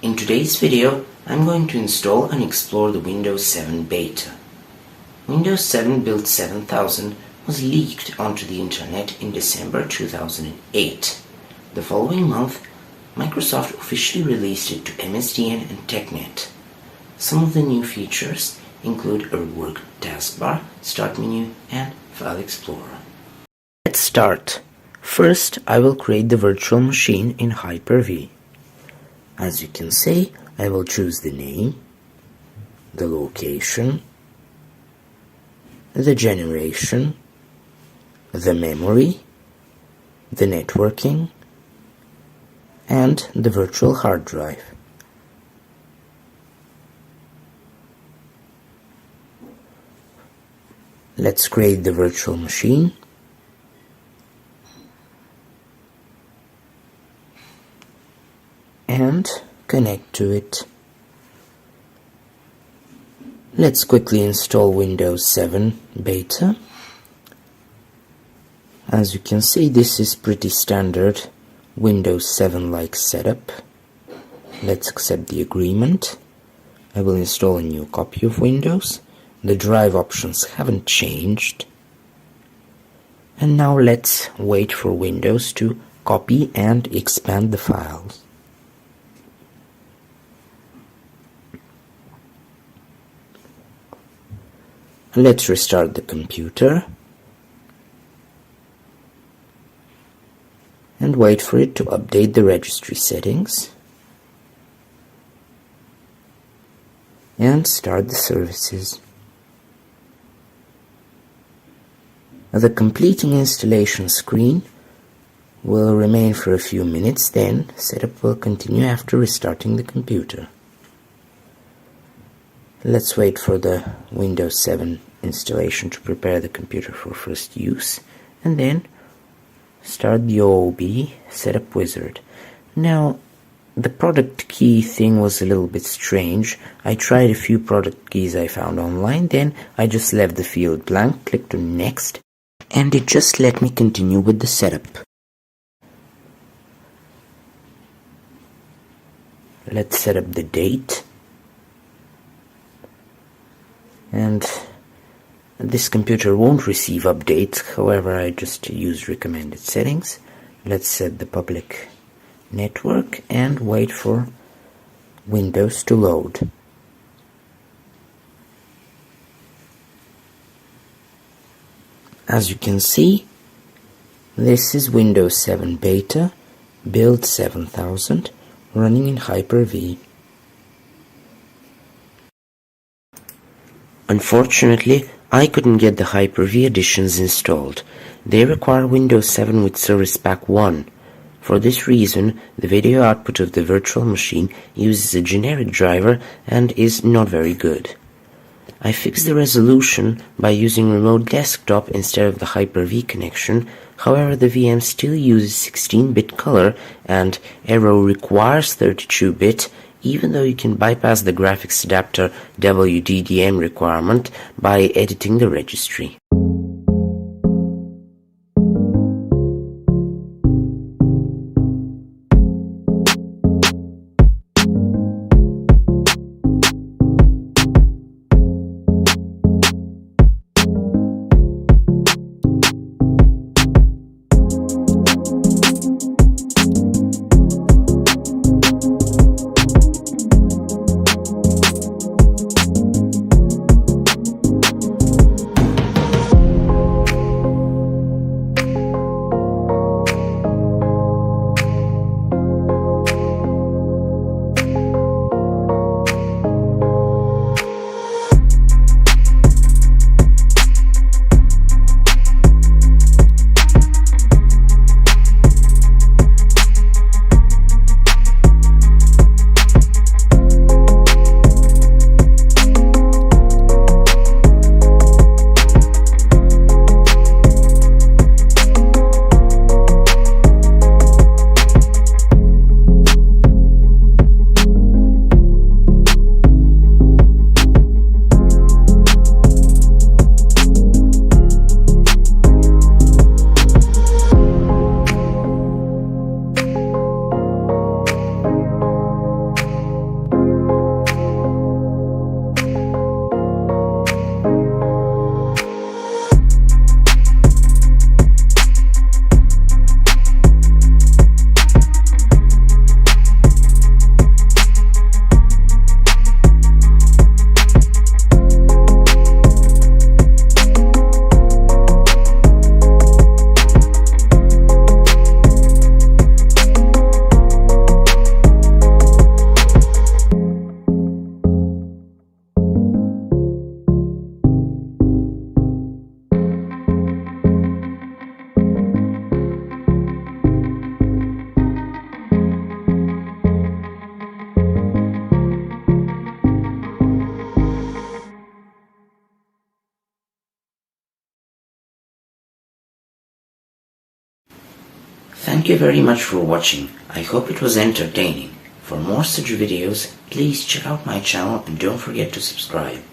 In today's video, I'm going to install and explore the Windows 7 beta. Windows 7 build 7000 was leaked onto the internet in December 2008. The following month, Microsoft officially released it to MSDN and TechNet. Some of the new features include a work taskbar, start menu, and file explorer. Let's start. First, I will create the virtual machine in Hyper-V. As you can see, I will choose the name, the location, the generation, the memory, the networking, and the virtual hard drive. Let's create the virtual machine. And connect to it. Let's quickly install Windows 7 beta. As you can see, this is pretty standard Windows 7-like setup. Let's accept the agreement. I will install a new copy of Windows. The drive options haven't changed. And now let's wait for Windows to copy and expand the files. Let's restart the computer and wait for it to update the registry settings and start the services. The completing installation screen will remain for a few minutes, then setup will continue after restarting the computer. Let's wait for the Windows 7 installation to prepare the computer for first use, and then start the OOB setup wizard. Now, the product key thing was a little bit strange. I tried a few product keys I found online, then I just left the field blank, clicked on next, and it just let me continue with the setup. Let's set up the date. And this computer won't receive updates, however I just used recommended settings. Let's set the public network and wait for Windows to load. As you can see, this is Windows 7 beta, build 7000, running in Hyper-V. Unfortunately, I couldn't get the Hyper-V editions installed. They require Windows 7 with Service Pack 1. For this reason, the video output of the virtual machine uses a generic driver and is not very good. I fixed the resolution by using Remote Desktop instead of the Hyper-V connection. However, the VM still uses 16-bit color and Aero requires 32-bit, even though you can bypass the graphics adapter WDDM requirement by editing the registry. Thank you very much for watching. I hope it was entertaining. For more such videos, please check out my channel and don't forget to subscribe.